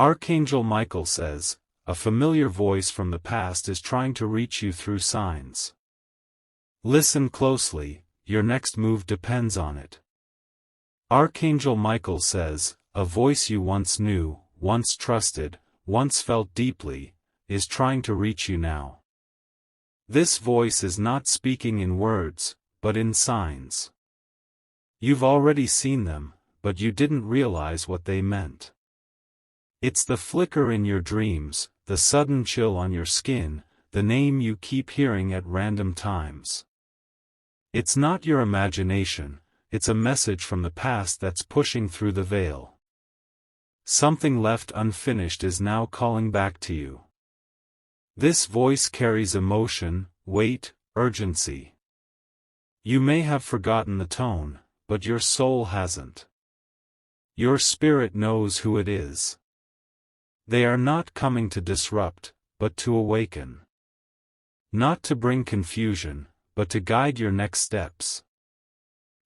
Archangel Michael says, a familiar voice from the past is trying to reach you through signs. Listen closely, your next move depends on it. Archangel Michael says, a voice you once knew, once trusted, once felt deeply, is trying to reach you now. This voice is not speaking in words, but in signs. You've already seen them, but you didn't realize what they meant. It's the flicker in your dreams, the sudden chill on your skin, the name you keep hearing at random times. It's not your imagination, it's a message from the past that's pushing through the veil. Something left unfinished is now calling back to you. This voice carries emotion, weight, urgency. You may have forgotten the tone, but your soul hasn't. Your spirit knows who it is. They are not coming to disrupt, but to awaken. Not to bring confusion, but to guide your next steps.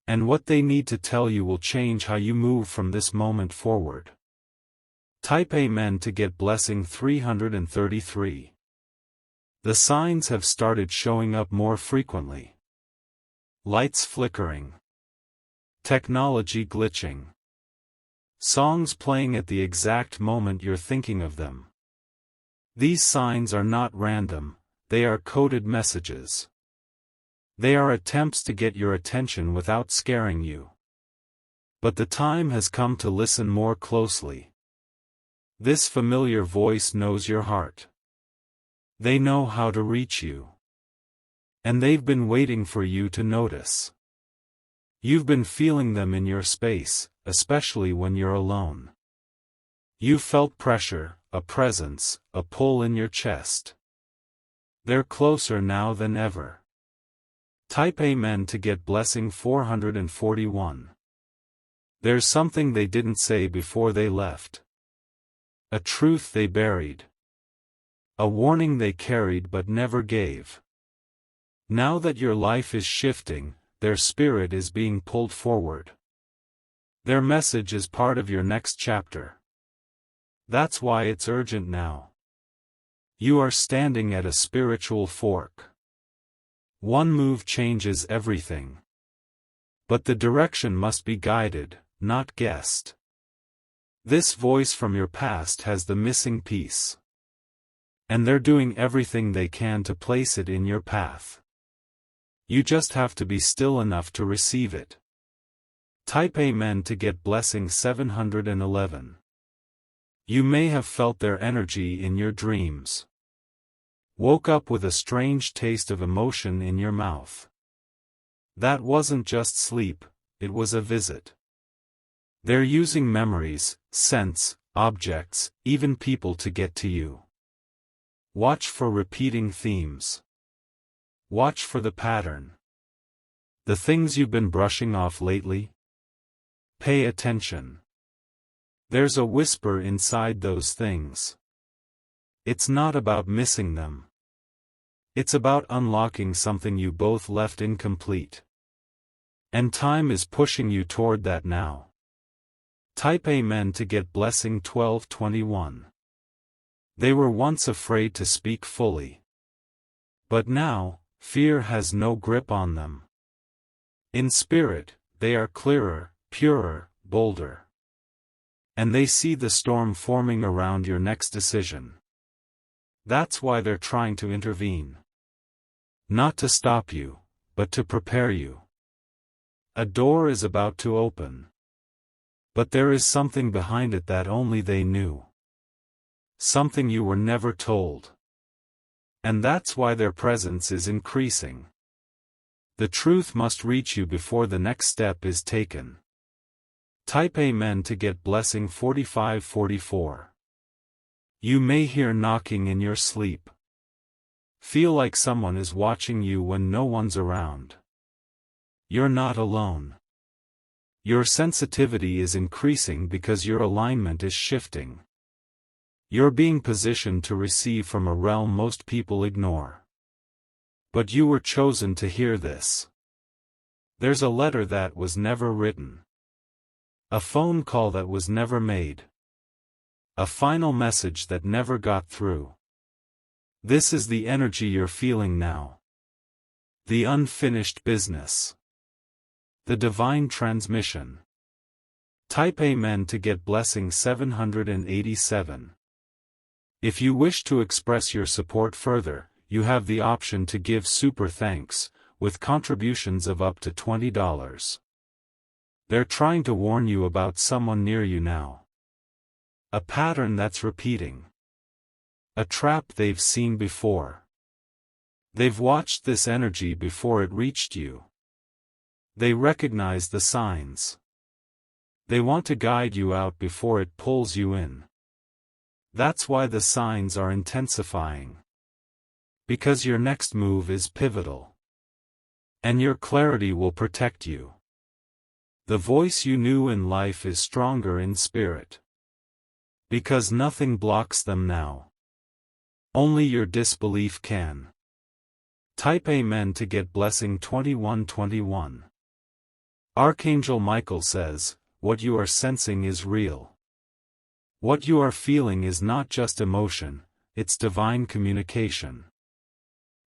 And what they need to tell you will change how you move from this moment forward. Type Amen to get blessing 333. The signs have started showing up more frequently. Lights flickering. Technology glitching. Songs playing at the exact moment you're thinking of them. These signs are not random, they are coded messages. They are attempts to get your attention without scaring you. But the time has come to listen more closely. This familiar voice knows your heart. They know how to reach you. And they've been waiting for you to notice. You've been feeling them in your space, especially when you're alone. You've felt pressure, a presence, a pull in your chest. They're closer now than ever. Type Amen to get blessing 441. There's something they didn't say before they left. A truth they buried. A warning they carried but never gave. Now that your life is shifting, their spirit is being pulled forward. Their message is part of your next chapter. That's why it's urgent now. You are standing at a spiritual fork. One move changes everything. But the direction must be guided, not guessed. This voice from your past has the missing piece. And they're doing everything they can to place it in your path. You just have to be still enough to receive it. Type Amen to get blessing 711. You may have felt their energy in your dreams. Woke up with a strange taste of emotion in your mouth. That wasn't just sleep, it was a visit. They're using memories, scents, objects, even people to get to you. Watch for repeating themes. Watch for the pattern. The things you've been brushing off lately? Pay attention. There's a whisper inside those things. It's not about missing them. It's about unlocking something you both left incomplete. And time is pushing you toward that now. Type Amen to get blessing 1221. They were once afraid to speak fully. But now, fear has no grip on them. In spirit, they are clearer, purer, bolder. And they see the storm forming around your next decision. That's why they're trying to intervene. Not to stop you, but to prepare you. A door is about to open. But there is something behind it that only they knew. Something you were never told. And that's why their presence is increasing. The truth must reach you before the next step is taken. Type Amen to get blessing 4544. You may hear knocking in your sleep. Feel like someone is watching you when no one's around. You're not alone. Your sensitivity is increasing because your alignment is shifting. You're being positioned to receive from a realm most people ignore. But you were chosen to hear this. There's a letter that was never written. A phone call that was never made. A final message that never got through. This is the energy you're feeling now. The unfinished business. The divine transmission. Type Amen to get blessing 787. If you wish to express your support further, you have the option to give super thanks, with contributions of up to $20. They're trying to warn you about someone near you now. A pattern that's repeating. A trap they've seen before. They've watched this energy before it reached you. They recognize the signs. They want to guide you out before it pulls you in. That's why the signs are intensifying. Because your next move is pivotal. And your clarity will protect you. The voice you knew in life is stronger in spirit. Because nothing blocks them now. Only your disbelief can. Type Amen to get blessing 2121. Archangel Michael says, what you are sensing is real. What you are feeling is not just emotion, it's divine communication.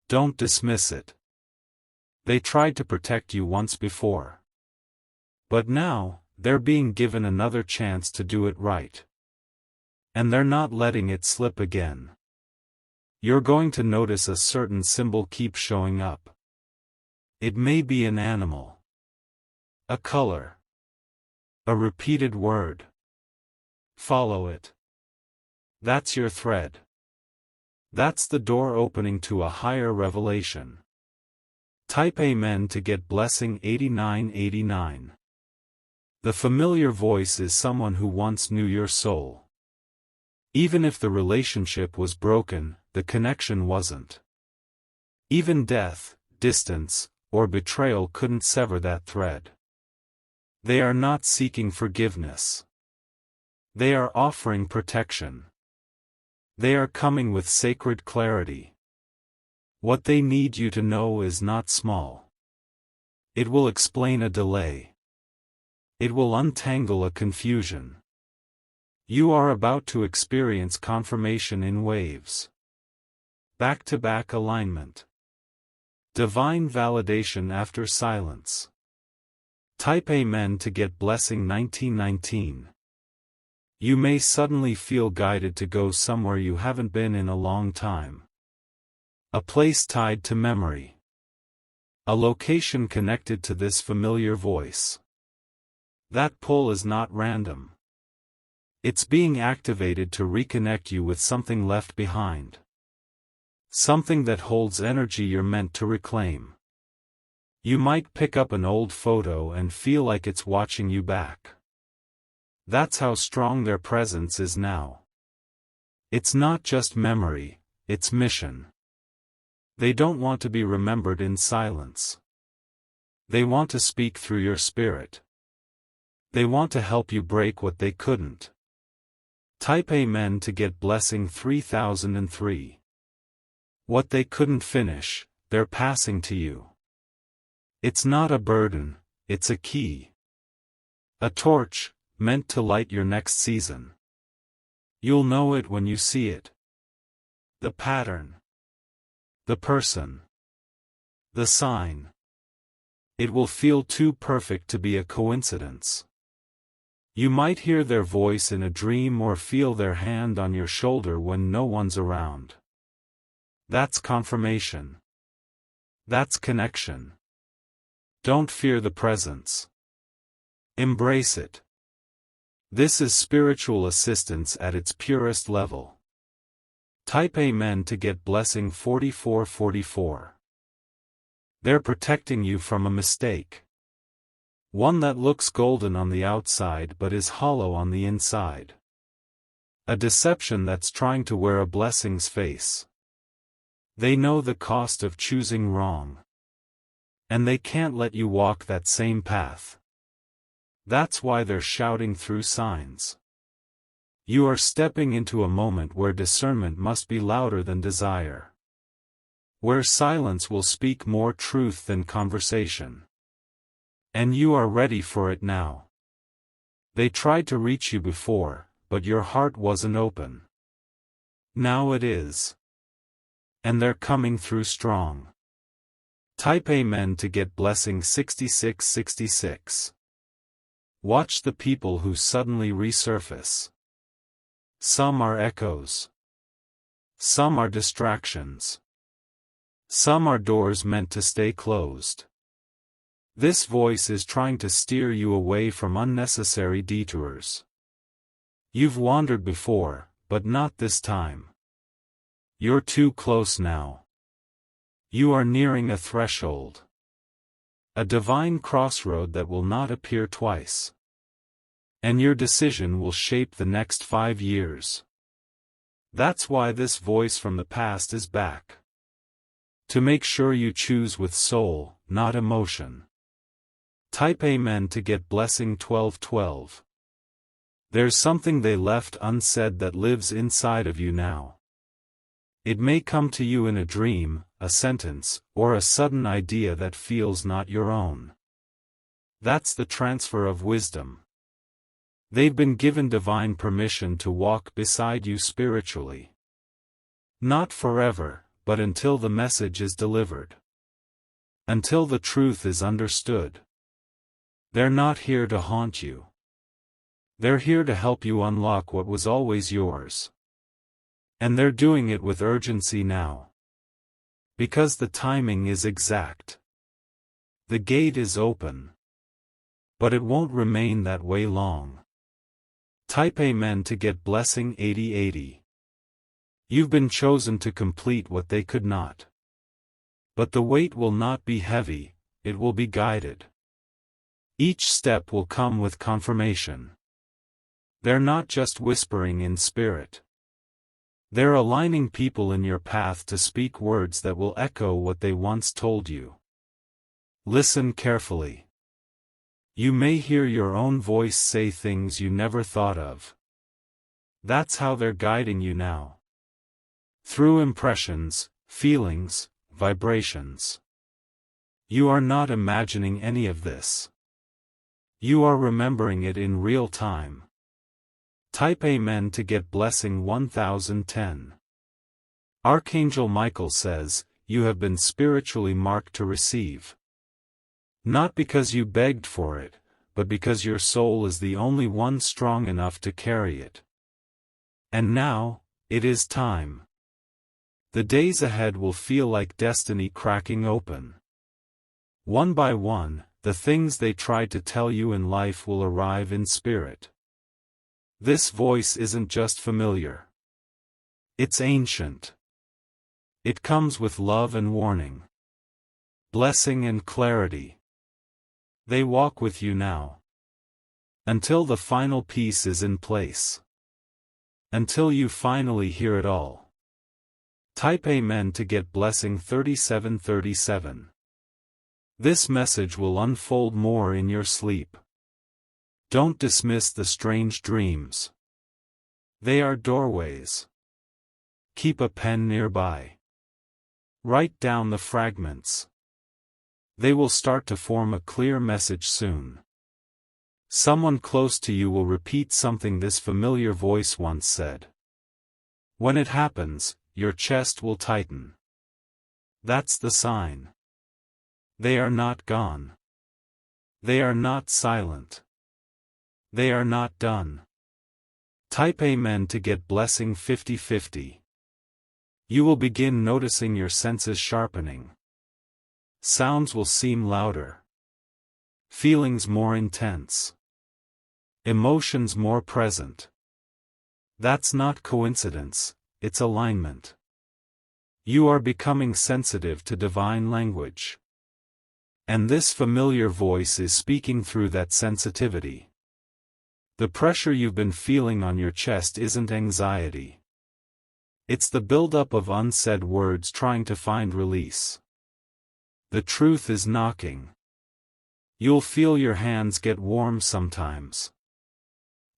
Don't dismiss it. They tried to protect you once before. But now, they're being given another chance to do it right. And they're not letting it slip again. You're going to notice a certain symbol keep showing up. It may be an animal. A color. A repeated word. Follow it. That's your thread. That's the door opening to a higher revelation. Type Amen to get blessing 8989. The familiar voice is someone who once knew your soul. Even if the relationship was broken, the connection wasn't. Even death, distance, or betrayal couldn't sever that thread. They are not seeking forgiveness. They are offering protection. They are coming with sacred clarity. What they need you to know is not small. It will explain a delay. It will untangle a confusion. You are about to experience confirmation in waves. Back-to-back alignment. Divine validation after silence. Type Amen to get blessing 1919. You may suddenly feel guided to go somewhere you haven't been in a long time. A place tied to memory. A location connected to this familiar voice. That pull is not random. It's being activated to reconnect you with something left behind. Something that holds energy you're meant to reclaim. You might pick up an old photo and feel like it's watching you back. That's how strong their presence is now. It's not just memory, it's mission. They don't want to be remembered in silence. They want to speak through your spirit. They want to help you break what they couldn't. Type Amen to get blessing 3003. What they couldn't finish, they're passing to you. It's not a burden, it's a key. A torch, meant to light your next season. You'll know it when you see it. The pattern. The person. The sign. It will feel too perfect to be a coincidence. You might hear their voice in a dream or feel their hand on your shoulder when no one's around. That's confirmation. That's connection. Don't fear the presence. Embrace it. This is spiritual assistance at its purest level. Type Amen to get blessing 4444. They're protecting you from a mistake. One that looks golden on the outside but is hollow on the inside. A deception that's trying to wear a blessing's face. They know the cost of choosing wrong. And they can't let you walk that same path. That's why they're shouting through signs. You are stepping into a moment where discernment must be louder than desire. Where silence will speak more truth than conversation. And you are ready for it now. They tried to reach you before, but your heart wasn't open. Now it is. And they're coming through strong. Type Amen to get blessing 6666. Watch the people who suddenly resurface. Some are echoes. Some are distractions. Some are doors meant to stay closed. This voice is trying to steer you away from unnecessary detours. You've wandered before, but not this time. You're too close now. You are nearing a threshold. A divine crossroad that will not appear twice. And your decision will shape the next 5 years. That's why this voice from the past is back. To make sure you choose with soul, not emotion. Type Amen to get blessing 1212. There's something they left unsaid that lives inside of you now. It may come to you in a dream, a sentence, or a sudden idea that feels not your own. That's the transfer of wisdom. They've been given divine permission to walk beside you spiritually. Not forever, but until the message is delivered. Until the truth is understood. They're not here to haunt you. They're here to help you unlock what was always yours. And they're doing it with urgency now. Because the timing is exact. The gate is open. But it won't remain that way long. Type Amen to get blessing 8080. You've been chosen to complete what they could not. But the weight will not be heavy, it will be guided. Each step will come with confirmation. They're not just whispering in spirit. They're aligning people in your path to speak words that will echo what they once told you. Listen carefully. You may hear your own voice say things you never thought of. That's how they're guiding you now. Through impressions, feelings, vibrations. You are not imagining any of this. You are remembering it in real time. Type Amen to get blessing 1010. Archangel Michael says, you have been spiritually marked to receive. Not because you begged for it, but because your soul is the only one strong enough to carry it. And now, it is time. The days ahead will feel like destiny cracking open. One by one, the things they tried to tell you in life will arrive in spirit. This voice isn't just familiar. It's ancient. It comes with love and warning. Blessing and clarity. They walk with you now. Until the final piece is in place. Until you finally hear it all. Type Amen to get blessing 3737. This message will unfold more in your sleep. Don't dismiss the strange dreams. They are doorways. Keep a pen nearby. Write down the fragments. They will start to form a clear message soon. Someone close to you will repeat something this familiar voice once said. When it happens, your chest will tighten. That's the sign. They are not gone. They are not silent. They are not done. Type Amen to get blessing 5050. You will begin noticing your senses sharpening. Sounds will seem louder. Feelings more intense. Emotions more present. That's not coincidence, it's alignment. You are becoming sensitive to divine language. And this familiar voice is speaking through that sensitivity. The pressure you've been feeling on your chest isn't anxiety. It's the buildup of unsaid words trying to find release. The truth is knocking. You'll feel your hands get warm sometimes.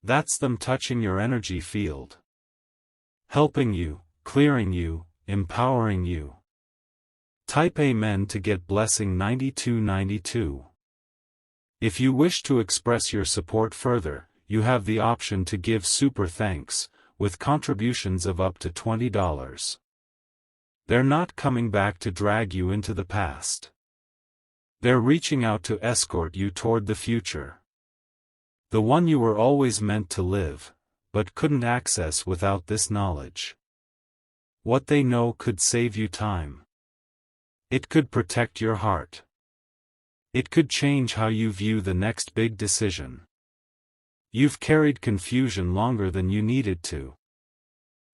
That's them touching your energy field. Helping you, clearing you, empowering you. Type Amen to get blessing 9292. If you wish to express your support further, you have the option to give super thanks, with contributions of up to $20. They're not coming back to drag you into the past. They're reaching out to escort you toward the future. The one you were always meant to live, but couldn't access without this knowledge. What they know could save you time. It could protect your heart. It could change how you view the next big decision. You've carried confusion longer than you needed to.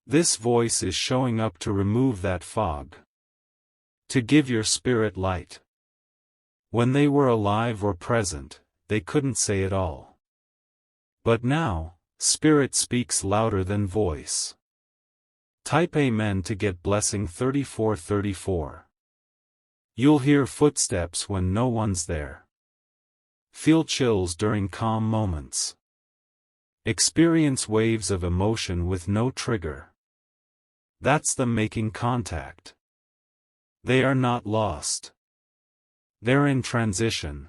This voice is showing up to remove that fog. To give your spirit light. When they were alive or present, they couldn't say it all. But now, Spirit speaks louder than voice. Type Amen to get blessing 3434. You'll hear footsteps when no one's there. Feel chills during calm moments. Experience waves of emotion with no trigger. That's them making contact. They are not lost. They're in transition.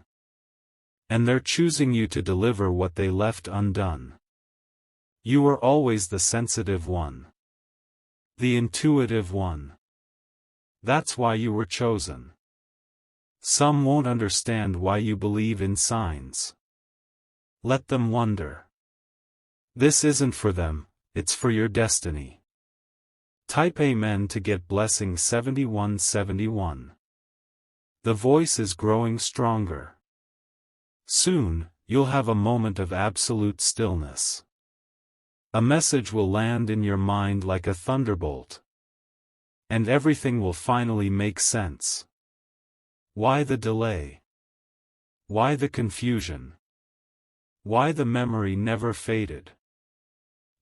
And they're choosing you to deliver what they left undone. You were always the sensitive one. The intuitive one. That's why you were chosen. Some won't understand why you believe in signs. Let them wonder. This isn't for them, it's for your destiny. Type Amen to get blessing 7171. The voice is growing stronger. Soon, you'll have a moment of absolute stillness. A message will land in your mind like a thunderbolt. And everything will finally make sense. Why the delay? Why the confusion? Why the memory never faded?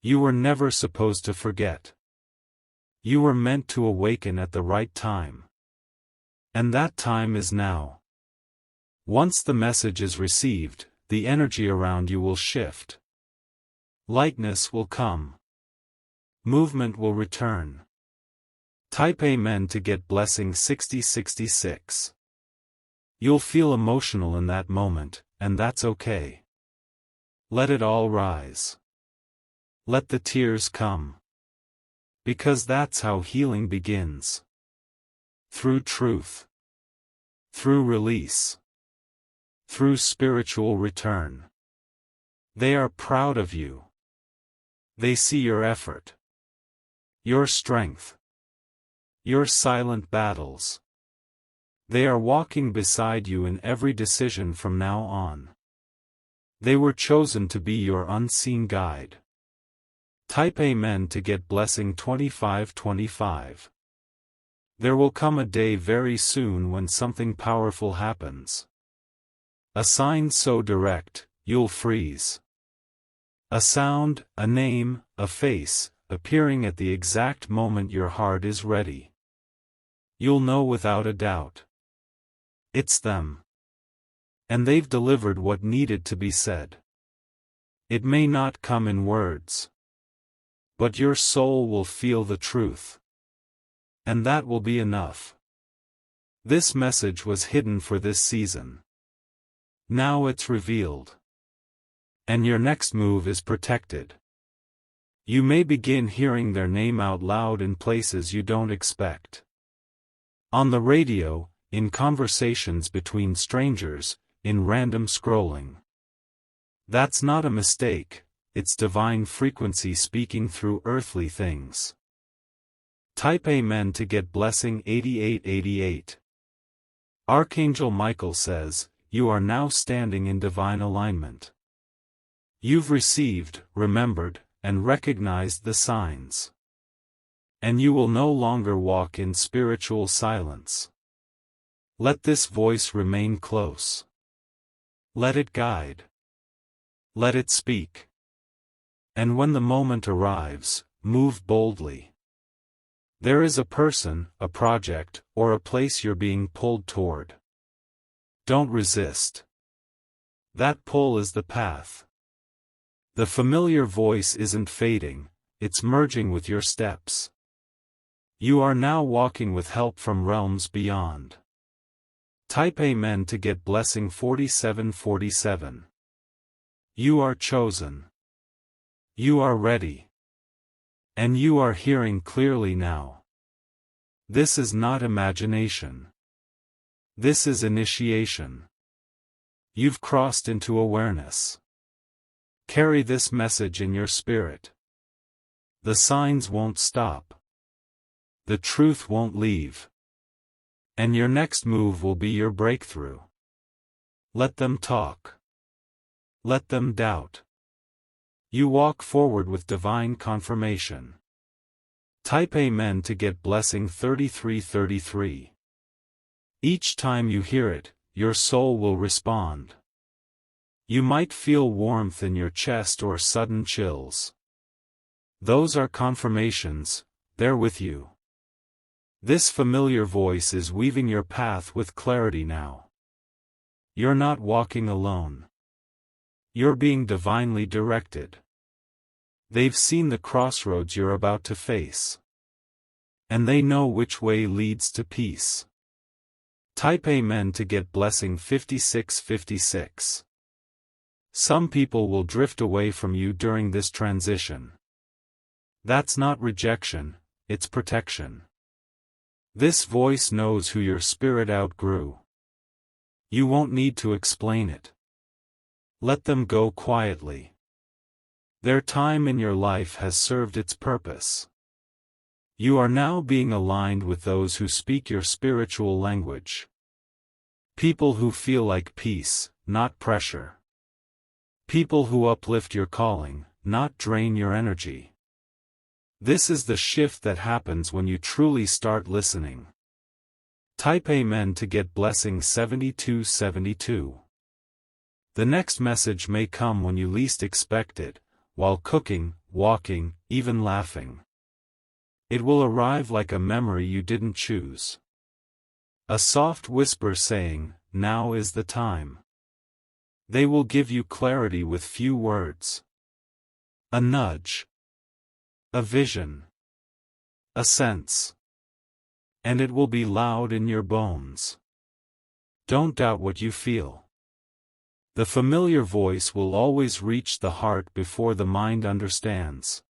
You were never supposed to forget. You were meant to awaken at the right time. And that time is now. Once the message is received, the energy around you will shift. Lightness will come. Movement will return. Type Amen to get blessing 6066. You'll feel emotional in that moment, and that's okay. Let it all rise. Let the tears come. Because that's how healing begins. Through truth. Through release. Through spiritual return. They are proud of you. They see your effort. Your strength. Your silent battles. They are walking beside you in every decision from now on. They were chosen to be your unseen guide. Type Amen to get blessing 2525. There will come a day very soon when something powerful happens. A sign so direct, you'll freeze. A sound, a name, a face, appearing at the exact moment your heart is ready. You'll know without a doubt. It's them. And they've delivered what needed to be said. It may not come in words. But your soul will feel the truth. And that will be enough. This message was hidden for this season. Now it's revealed. And your next move is protected. You may begin hearing their name out loud in places you don't expect. On the radio, in conversations between strangers, in random scrolling. That's not a mistake, it's divine frequency speaking through earthly things. Type Amen to get blessing 8888. Archangel Michael says, you are now standing in divine alignment. You've received, remembered, and recognized the signs. And you will no longer walk in spiritual silence. Let this voice remain close. Let it guide. Let it speak. And when the moment arrives, move boldly. There is a person, a project, or a place you're being pulled toward. Don't resist. That pull is the path. The familiar voice isn't fading, it's merging with your steps. You are now walking with help from realms beyond. Type Amen to get blessing 4747. You are chosen. You are ready. And you are hearing clearly now. This is not imagination. This is initiation. You've crossed into awareness. Carry this message in your spirit. The signs won't stop. The truth won't leave. And your next move will be your breakthrough. Let them talk. Let them doubt. You walk forward with divine confirmation. Type Amen to get blessing 3333. Each time you hear it, your soul will respond. You might feel warmth in your chest or sudden chills. Those are confirmations, they're with you. This familiar voice is weaving your path with clarity now. You're not walking alone. You're being divinely directed. They've seen the crossroads you're about to face. And they know which way leads to peace. Type Amen to get blessing 5656. Some people will drift away from you during this transition. That's not rejection, it's protection. This voice knows who your spirit outgrew. You won't need to explain it. Let them go quietly. Their time in your life has served its purpose. You are now being aligned with those who speak your spiritual language. People who feel like peace, not pressure. People who uplift your calling, not drain your energy. This is the shift that happens when you truly start listening. Type Amen to get blessing 7272. The next message may come when you least expect it, while cooking, walking, even laughing. It will arrive like a memory you didn't choose. A soft whisper saying, "Now is the time." They will give you clarity with few words. A nudge. A vision. A sense. And it will be loud in your bones. Don't doubt what you feel. The familiar voice will always reach the heart before the mind understands.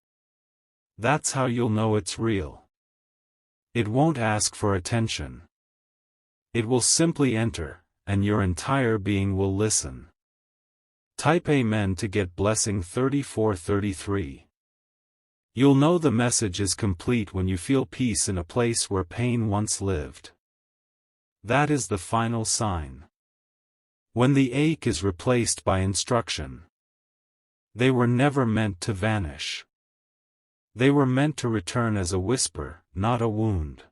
That's how you'll know it's real. It won't ask for attention. It will simply enter, and your entire being will listen. Type Amen to get blessing 3433. You'll know the message is complete when you feel peace in a place where pain once lived. That is the final sign. When the ache is replaced by instruction. They were never meant to vanish. They were meant to return as a whisper, not a wound.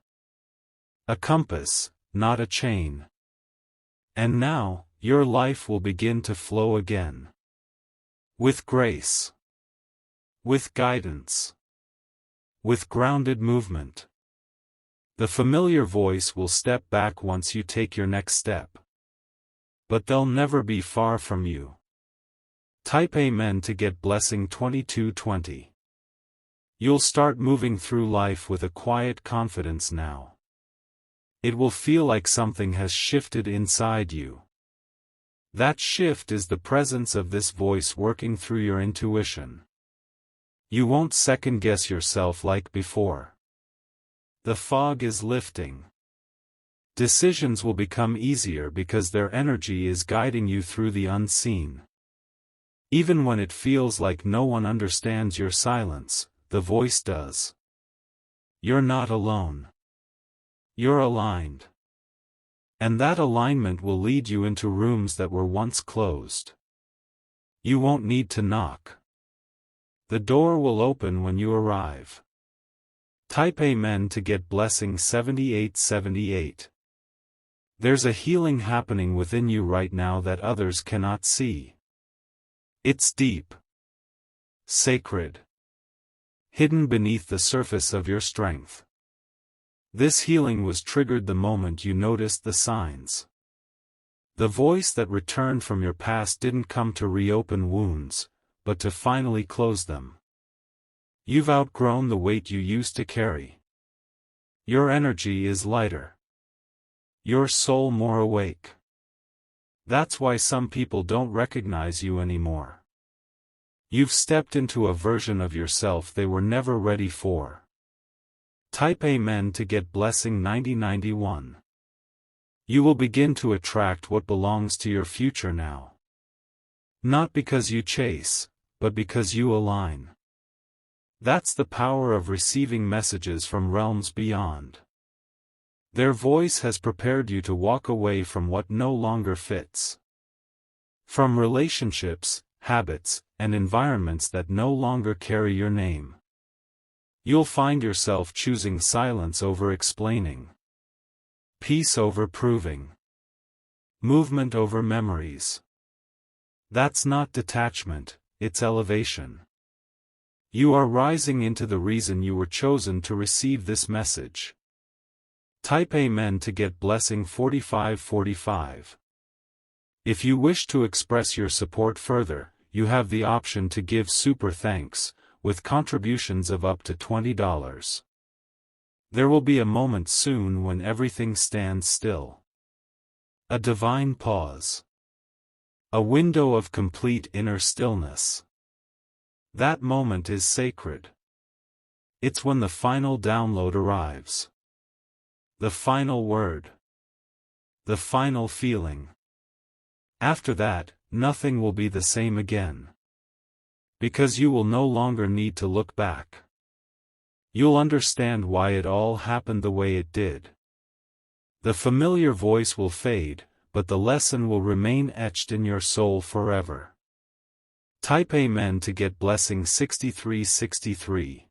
A compass, not a chain. And now, your life will begin to flow again. With grace. With guidance. With grounded movement. The familiar voice will step back once you take your next step. But they'll never be far from you. Type Amen to get blessing 2220. You'll start moving through life with a quiet confidence now. It will feel like something has shifted inside you. That shift is the presence of this voice working through your intuition. You won't second-guess yourself like before. The fog is lifting. Decisions will become easier because their energy is guiding you through the unseen. Even when it feels like no one understands your silence, the voice does. You're not alone. You're aligned. And that alignment will lead you into rooms that were once closed. You won't need to knock. The door will open when you arrive. Type Amen to get blessing 7878. There's a healing happening within you right now that others cannot see. It's deep. Sacred. Hidden beneath the surface of your strength. This healing was triggered the moment you noticed the signs. The voice that returned from your past didn't come to reopen wounds, but to finally close them. You've outgrown the weight you used to carry. Your energy is lighter. Your soul more awake. That's why some people don't recognize you anymore. You've stepped into a version of yourself they were never ready for. Type Amen to get blessing 9091. You will begin to attract what belongs to your future now. Not because you chase, but because you align. That's the power of receiving messages from realms beyond. Their voice has prepared you to walk away from what no longer fits. From relationships, habits, and environments that no longer carry your name. You'll find yourself choosing silence over explaining. Peace over proving. Movement over memories. That's not detachment, it's elevation. You are rising into the reason you were chosen to receive this message. Type Amen to get blessing 4545. If you wish to express your support further, you have the option to give super thanks, with contributions of up to $20. There will be a moment soon when everything stands still. A divine pause. A window of complete inner stillness. That moment is sacred. It's when the final download arrives. The final word. The final feeling. After that, nothing will be the same again. Because you will no longer need to look back. You'll understand why it all happened the way it did. The familiar voice will fade, but the lesson will remain etched in your soul forever. Type Amen to get blessing 6363.